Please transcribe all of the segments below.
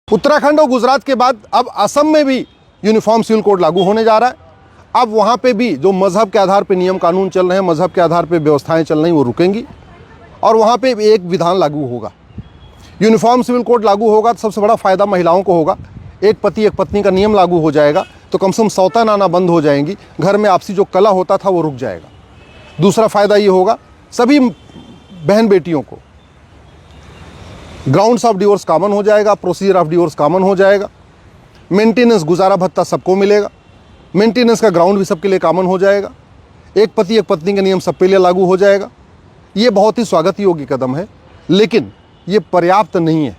उत्तराखंड और गुजरात के बाद अब असम में भी यूनिफॉर्म सिविल कोड लागू होने जा रहा है। अब वहाँ पे भी जो मज़हब के आधार पे नियम कानून चल रहे हैं, मज़हब के आधार पे व्यवस्थाएं चल रही, वो रुकेंगी और वहाँ पे एक विधान लागू होगा। यूनिफॉर्म सिविल कोड लागू होगा तो सबसे बड़ा फ़ायदा महिलाओं को होगा। एक पति एक पत्नी का नियम लागू हो जाएगा तो कम से कम सौतेन आना बंद हो जाएंगी, घर में आपसी जो कलह होता था वो रुक जाएगा। दूसरा फ़ायदा ये होगा, सभी बहन बेटियों को ग्राउंड्स ऑफ डिवोर्स कॉमन हो जाएगा, प्रोसीजर ऑफ डिवोर्स कॉमन हो जाएगा, मेंटेनेंस गुजारा भत्ता सबको मिलेगा, मेंटेनेंस का ग्राउंड भी सबके लिए कॉमन हो जाएगा, एक पति एक पत्नी का नियम सबके लिए लागू हो जाएगा। ये बहुत ही स्वागत योग्य कदम है, लेकिन ये पर्याप्त नहीं है।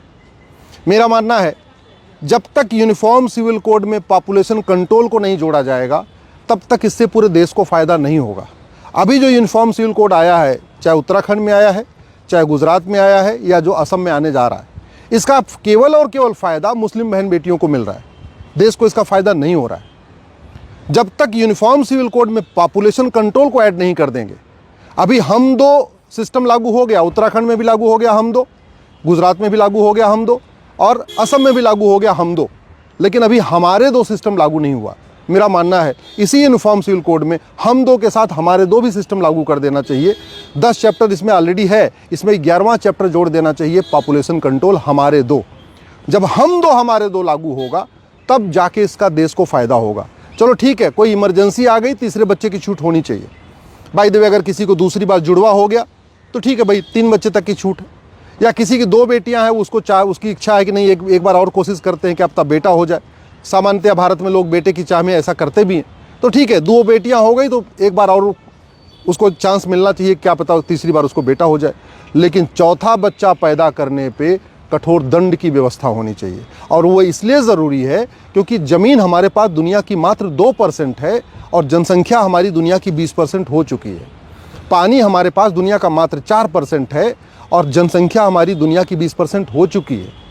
मेरा मानना है जब तक यूनिफॉर्म सिविल कोड में पॉपुलेशन कंट्रोल को नहीं जोड़ा जाएगा तब तक इससे पूरे देश को फ़ायदा नहीं होगा। अभी जो यूनिफॉर्म सिविल कोड आया है, चाहे उत्तराखंड में आया है, चाहे गुजरात में आया है या जो असम में आने जा रहा है, इसका केवल और केवल फ़ायदा मुस्लिम बहन बेटियों को मिल रहा है, देश को इसका फ़ायदा नहीं हो रहा है। जब तक यूनिफॉर्म सिविल कोड में पॉपुलेशन कंट्रोल को ऐड नहीं कर देंगे, अभी हम दो सिस्टम लागू हो गया, उत्तराखंड में भी लागू हो गया हम दो, गुजरात में भी लागू हो गया हम दो और असम में भी लागू हो गया हम दो, लेकिन अभी हमारे दो सिस्टम लागू नहीं हुआ। मेरा मानना है इसी यूनिफॉर्म सिविल कोड में हम दो के साथ हमारे दो भी सिस्टम लागू कर देना चाहिए। 10 चैप्टर इसमें ऑलरेडी है, इसमें 11वां चैप्टर जोड़ देना चाहिए, पॉपुलेशन कंट्रोल हमारे दो। जब हम दो हमारे दो लागू होगा तब जाके इसका देश को फ़ायदा होगा। चलो ठीक है, कोई इमरजेंसी आ गई, तीसरे बच्चे की छूट होनी चाहिए। बाय द वे, अगर किसी को दूसरी बार जुड़वा हो गया तो ठीक है भाई, 3 बच्चे तक की छूट है। या किसी की 2 बेटियां हैं, उसको चाहे उसकी इच्छा है कि नहीं एक बार और कोशिश करते हैं कि अब तक बेटा हो जाए। सामान्यतः भारत में लोग बेटे की चाह में ऐसा करते भी हैं, तो ठीक है, 2 बेटियां हो गई तो एक बार और उसको चांस मिलना चाहिए, क्या पता तीसरी बार उसको बेटा हो जाए। लेकिन चौथा बच्चा पैदा करने पे कठोर दंड की व्यवस्था होनी चाहिए, और वो इसलिए ज़रूरी है क्योंकि ज़मीन हमारे पास दुनिया की मात्र 2% है और जनसंख्या हमारी दुनिया की 20% हो चुकी है। पानी हमारे पास दुनिया का मात्र 4% है और जनसंख्या हमारी दुनिया की 20% हो चुकी है।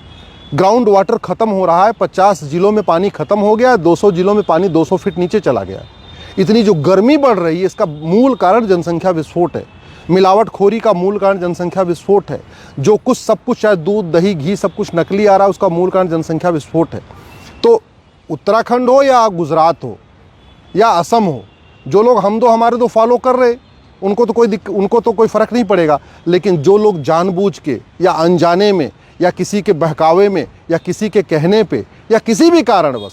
ग्राउंड वाटर ख़त्म हो रहा है, 50 जिलों में पानी ख़त्म हो गया है, 200 जिलों में पानी 200 फीट नीचे चला गया है। इतनी जो गर्मी बढ़ रही है, इसका मूल कारण जनसंख्या विस्फोट है। मिलावटखोरी का मूल कारण जनसंख्या विस्फोट है। जो कुछ सब कुछ, चाहे दूध दही घी सब कुछ नकली आ रहा है, उसका मूल कारण जनसंख्या विस्फोट है। तो उत्तराखंड हो या गुजरात हो या असम हो, जो लोग हम दो हमारे दो फॉलो कर रहे, उनको तो कोई फ़र्क नहीं पड़ेगा। लेकिन जो लोग जानबूझ के या अनजाने में या किसी के बहकावे में या किसी के कहने पे या किसी भी कारणवश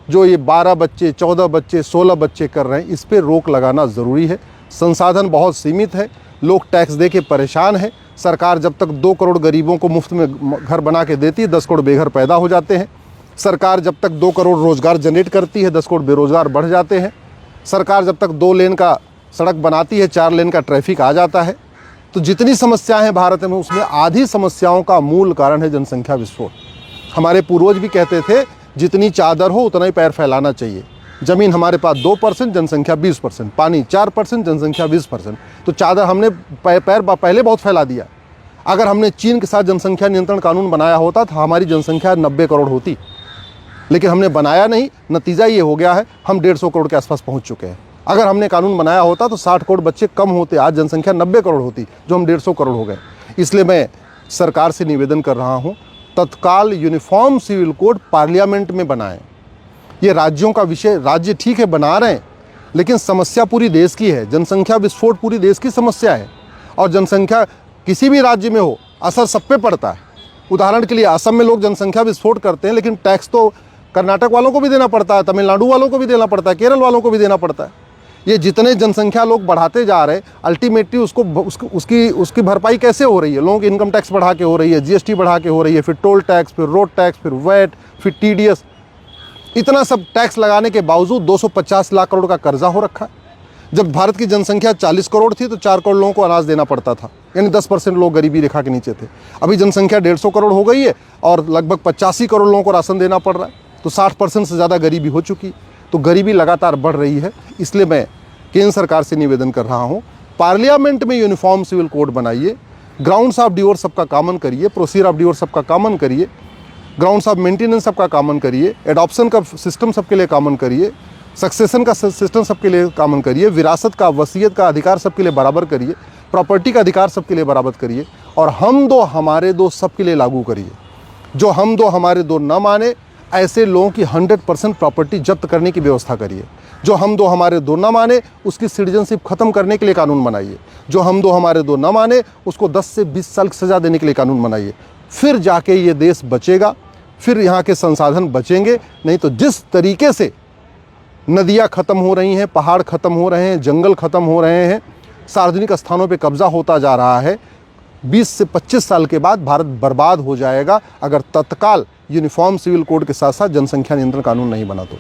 जो ये 12 बच्चे 14 बच्चे 16 बच्चे कर रहे हैं, इस पे रोक लगाना ज़रूरी है। संसाधन बहुत सीमित है, लोग टैक्स दे के परेशान हैं। सरकार जब तक 2 करोड़ गरीबों को मुफ्त में घर बना के देती है, 10 करोड़ बेघर पैदा हो जाते हैं। सरकार जब तक 2 करोड़ रोज़गार जनरेट करती है, 10 करोड़ बेरोज़गार बढ़ जाते हैं। सरकार जब तक 2 लेन का सड़क बनाती है, 4 लेन का ट्रैफिक आ जाता है। तो जितनी समस्याएं हैं भारत में, उसमें आधी समस्याओं का मूल कारण है जनसंख्या विस्फोट। हमारे पूर्वज भी कहते थे, जितनी चादर हो उतना ही पैर फैलाना चाहिए। ज़मीन हमारे पास 2%, जनसंख्या 20%, पानी 4%, जनसंख्या 20%। तो चादर हमने पैर पहले बहुत फैला दिया। अगर हमने चीन के साथ जनसंख्या नियंत्रण कानून बनाया होता तो हमारी जनसंख्या 90 करोड़ होती, लेकिन हमने बनाया नहीं। नतीजा ये हो गया है, हम 150 करोड़ के आसपास पहुँच चुके हैं। अगर हमने कानून बनाया होता तो 60 करोड़ बच्चे कम होते, आज जनसंख्या 90 करोड़ होती, जो हम 150 करोड़ हो गए। इसलिए मैं सरकार से निवेदन कर रहा हूँ, तत्काल यूनिफॉर्म सिविल कोड पार्लियामेंट में बनाएं। ये राज्यों का विषय, राज्य ठीक है बना रहे हैं, लेकिन समस्या पूरी देश की है। जनसंख्या विस्फोट पूरी देश की समस्या है, और जनसंख्या किसी भी राज्य में हो, असर सब पे पड़ता है। उदाहरण के लिए असम में लोग जनसंख्या विस्फोट करते हैं, लेकिन टैक्स तो कर्नाटक वालों को भी देना पड़ता है, तमिलनाडु वालों को भी देना पड़ता है, केरल वालों को भी देना पड़ता है। ये जितने जनसंख्या लोग बढ़ाते जा रहे हैं, अल्टीमेटली उसकी भरपाई कैसे हो रही है? लोगों की इनकम टैक्स बढ़ा के हो रही है, जीएसटी बढ़ा के हो रही है, फिर टोल टैक्स, फिर रोड टैक्स, फिर वैट, फिर टीडीएस। इतना सब टैक्स लगाने के बावजूद 250 लाख करोड़ का कर्जा हो रखा है। जब भारत की जनसंख्या 40 करोड़ थी तो 4 करोड़ लोगों को अनाज देना पड़ता था, यानी 10% लोग गरीबी रेखा के नीचे थे। अभी जनसंख्या 150 करोड़ हो गई है और लगभग 85 करोड़ लोगों को राशन देना पड़ रहा है, तो 60% से ज़्यादा गरीबी हो चुकी। तो गरीबी लगातार बढ़ रही है। इसलिए मैं केंद्र सरकार से निवेदन कर रहा हूँ, पार्लियामेंट में यूनिफॉर्म सिविल कोड बनाइए, ग्राउंड्स ऑफ डिवोर्स सबका कॉमन करिए, प्रोसीजर ऑफ डिवोर्स सबका कॉमन करिए, ग्राउंड्स ऑफ मेंटेनेंस सबका कॉमन करिए, एडॉप्शन का सिस्टम सबके लिए कॉमन करिए, सक्सेशन का सिस्टम सबके लिए कॉमन करिए, विरासत का वसीयत का अधिकार सबके लिए बराबर करिए, प्रॉपर्टी का अधिकार सबके लिए बराबर करिए, और हम दो हमारे दो सबके लिए लागू करिए। जो हम दो हमारे दो न माने, ऐसे लोगों की 100% प्रॉपर्टी जब्त करने की व्यवस्था करिए। जो हम दो हमारे दो न माने, उसकी सिटीजनशिप खत्म करने के लिए कानून बनाइए। जो हम दो हमारे दो न माने, उसको 10 से 20 साल की सज़ा देने के लिए कानून बनाइए। फिर जाके ये देश बचेगा, फिर यहाँ के संसाधन बचेंगे। नहीं तो जिस तरीके से नदियाँ ख़त्म हो रही हैं, पहाड़ ख़त्म हो रहे हैं, जंगल ख़त्म हो रहे हैं, सार्वजनिक स्थानों पे कब्ज़ा होता जा रहा है, 20 से 25 साल के बाद भारत बर्बाद हो जाएगा अगर तत्काल यूनिफॉर्म सिविल कोड के साथ साथ जनसंख्या नियंत्रण कानून नहीं बना तो।